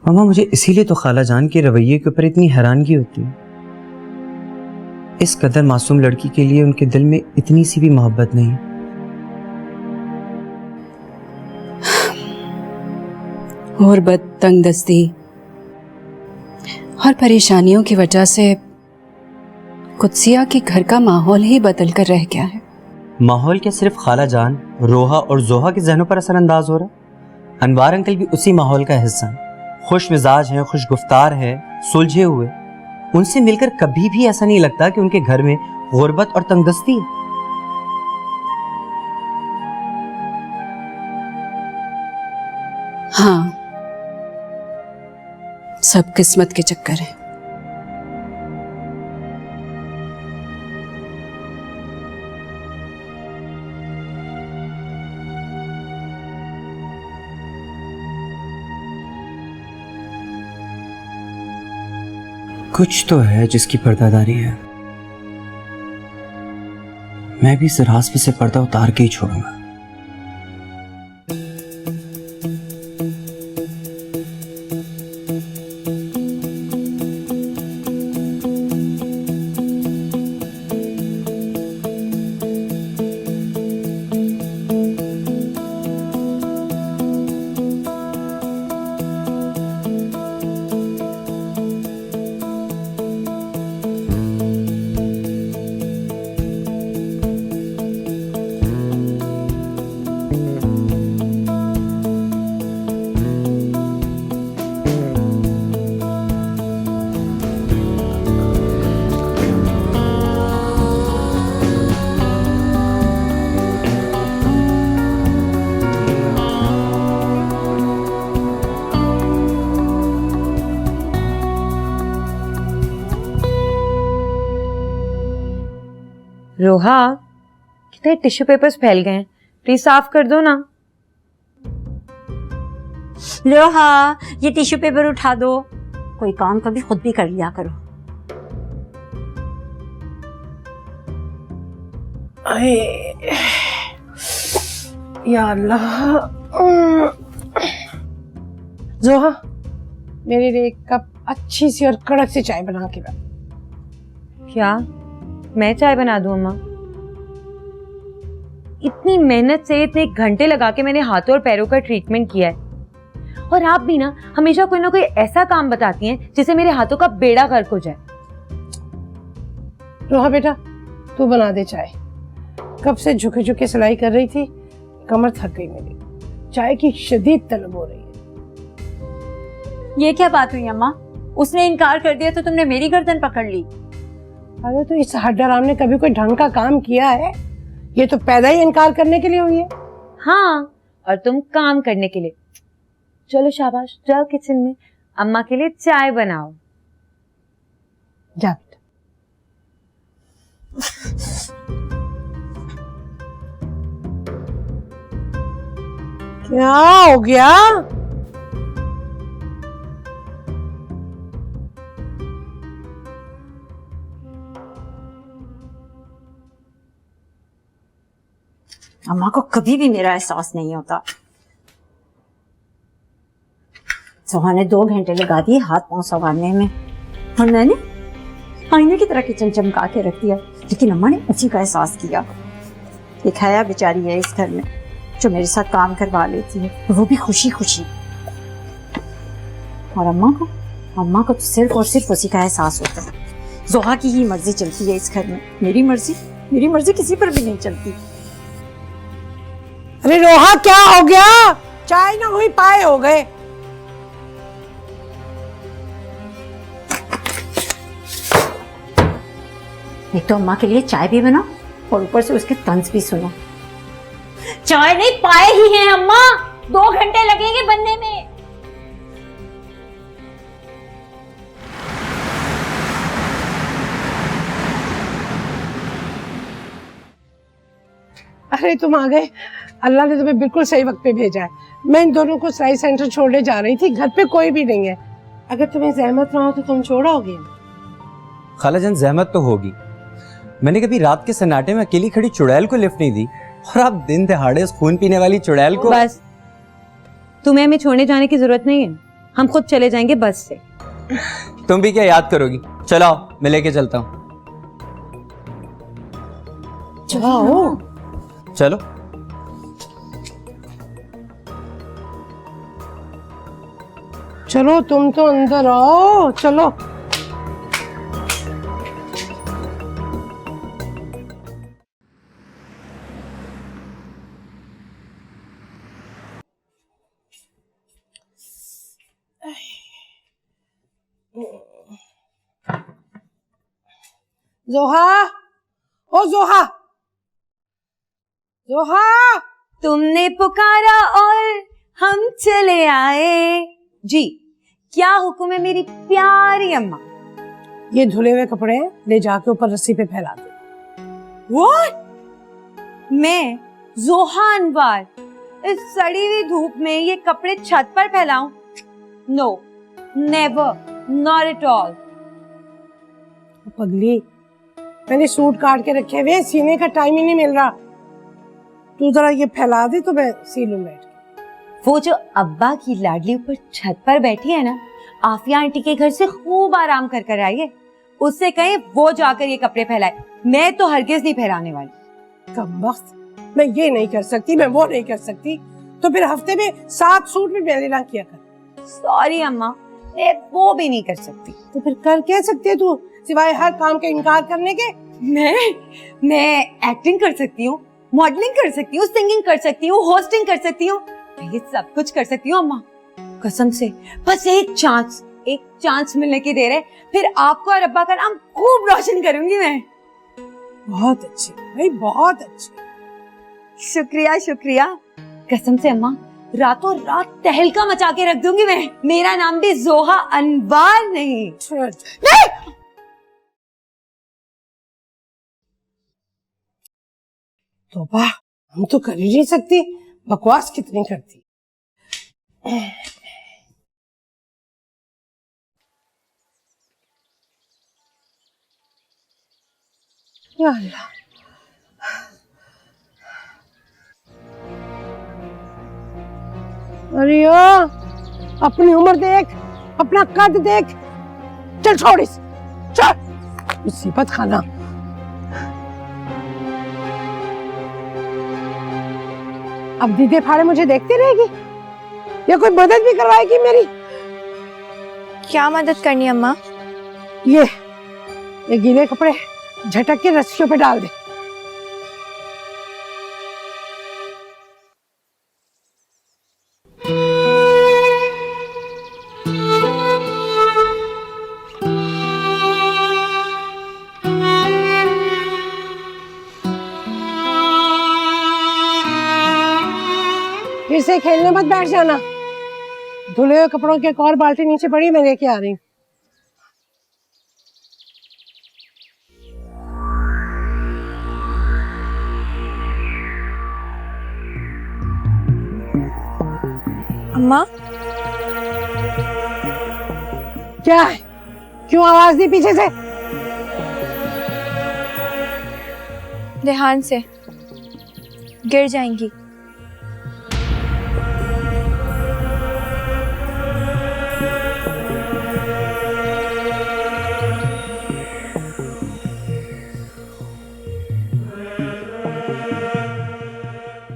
मामा मुझे इसीलिए तो खाला जान के रवैये के ऊपर इतनी हैरानगी होती है। इस कदर मासूम लड़की के लिए उनके दिल में इतनी सी भी मोहब्बत नहीं। गुर्बत, तंगदस्ती और परेशानियों की वजह से कुदसिया के घर का माहौल ही बदल कर रह गया है। माहौल क्या सिर्फ खाला जान, रोहा और जोहा के जहनों पर असरअंदाज हो रहा? अनवार अंकल भी उसी माहौल का हिस्सा हैं। खुश मिजाज हैं, खुश गुफ्तार हैं, सुलझे हुए। उनसे मिलकर कभी भी ऐसा नहीं लगता कि उनके घर में गुर्बत और तंगदस्ती है। हाँ, सब किस्मत के चक्कर है। कुछ तो है जिसकी पर्दादारी है। मैं भी इस राज पे से पर्दा उतार के ही छोड़ूंगा। रोहा, कितने टिश्यू पेपर्स फैल गए हैं, प्लीज साफ कर दो ना। रोहा, ये टिश्यू पेपर उठा दो। कोई काम कभी खुद भी कर लिया करो। या अल्लाह। जोहा, मेरे लिए एक कप अच्छी सी और कड़क सी चाय बना के ला। क्या मैं चाय बना दूं अम्मा? इतनी मेहनत से इतने घंटे लगा के मैंने हाथों और पैरों का ट्रीटमेंट किया है, और आप भी ना हमेशा कोई ना कोई ऐसा काम बताती हैं जिससे मेरे हाथों का बेड़ा गर्क हो जाए। रोहा बेटा, तू बना दे चाय। कब से झुके झुके सिलाई कर रही थी, कमर थक गई मेरी। चाय की शदीद तलब हो रही है। ये क्या बात हुई अम्मा? उसने इनकार कर दिया तो तुमने मेरी गर्दन पकड़ ली। अरे तो इस हड्डाराम ने कभी कोई ढंग का काम किया है? ये तो पैदा ही इनकार करने के लिए हुई है। हाँ, और तुम काम करने के लिए। चलो शाबाश, जाओ किचन में अम्मा के लिए चाय बनाओ। जा बेटा। क्या हो गया? अम्मा को कभी भी मेरा एहसास नहीं होता। जोहा ने 2 घंटे लगा दिए हाथ पांव संवारने में, और मैंने आईने की तरह किचन चमका के रख दिया। लेकिन अम्मा ने उसी का एहसास किया। एक हया बेचारी है इस घर में जो मेरे साथ काम करवा लेती है, वो भी खुशी खुशी। और अम्मा को तो सिर्फ और सिर्फ उसी का एहसास होता है। जोहा की ही मर्जी चलती है इस घर में। मेरी मर्जी किसी पर भी नहीं चलती। अरे रोहा, क्या हो गया? चाय ना हुई पाए हो गए। एक तो अम्मा के लिए चाय भी बनाओ और ऊपर से उसके तंज भी सुनो। चाय नहीं पाए ही हैं अम्मा, 2 घंटे लगेंगे बनने में। अरे तुम आ गए। अल्लाह ने तुम्हें बिल्कुल सही वक्त पे भेजा है। मैं इन दोनों को सिलाई सेंटर छोड़ने जा रही थी। घर पे कोई भी नहीं है। अगर तुम्हें जहमत ना हो तो तुम छोड़ोगे? खालाजान जहमत तो होगी। मैंने कभी रात के सन्नाटे में अकेली खड़ी चुड़ैल को लिफ्ट नहीं दी, और आप दिन दहाड़े उस खून पीने वाली चुड़ैल को। बस, तुम्हें हमें छोड़ने जाने की जरूरत नहीं है। हम खुद चले जाएंगे बस से। तुम भी क्या याद करोगी? चलो आओ, मैं लेके चलता हूँ। जाओ। चलो। चलो तुम तो अंदर आओ, चलो। जोहा, ओ जोहा, जोहा। तुमने पुकारा और हम चले आए। जी, क्या हुक्म है मेरी प्यारी अम्मा? ये धुले हुए कपड़े हैं, ले जाके ऊपर रस्सी पे फैला दो। What? मैं जोहा अनवर इस सड़ी हुई धूप में ये कपड़े छत पर फैलाऊं? No, never, not at all. पगली, मैंने सूट काट के रखे हुए, सीने का टाइम ही नहीं मिल रहा। तू जरा ये फैला दे तो मैं सी लूं बैठ के। वो जो अब्बा की लाडली ऊपर छत पर बैठी है ना, आफिया आंटी के घर से खूब आराम कर कर आई है। उससे कहें वो जाकर ये कपड़े फैलाए, मैं तो हरगिज नहीं फैलाने वाली। कमबख्त, मैं ये नहीं कर सकती, मैं वो नहीं कर सकती, तो फिर हफ्ते में 7 सूट भी मेरे ना किया कर। सॉरी अम्मा, मैं वो भी नहीं कर सकती। तो फिर कर क्या सकती है तू, सिवाय हर काम का इनकार करने के? मैं एक्टिंग कर सकती हूँ, मॉडलिंग कर सकती हूँ, सिंगिंग कर सकती हूँ, होस्टिंग कर सकती हूँ, मैं ये सब कुछ कर सकती हूँ अम्मा, कसम से। बस एक चांस मिलने की देर है, फिर आपको और अब्बा का नाम खूब रोशन करूंगी मैं। बहुत अच्छी भाई, बहुत अच्छी। शुक्रिया शुक्रिया, कसम से अम्मा, रातों रात तहलका मचा के रख दूंगी मैं। मेरा नाम भी जोहा अनवर नहीं। नहीं! तोबा, हम तो कर ही नहीं सकती, बकवास कितनी करती। या अल्लाह। अरे ओ, अपनी उम्र देख, अपना कद देख। चल छोड़ इस, चल। मुसीबत खाना। अब दीदे फाड़े मुझे देखती रहेगी या कोई मदद भी करवाएगी मेरी? क्या मदद करनी अम्मा? ये गीले कपड़े झटक के रस्सियों पे डाल दे। फिर से खेलने मत बैठ जाना। धुले हुए कपड़ों की एक और बाल्टी नीचे पड़ी, मैं लेके आ रही हूँ। अम्मा, क्या है? क्यों आवाज दी पीछे से? ध्यान से, गिर जाएंगी।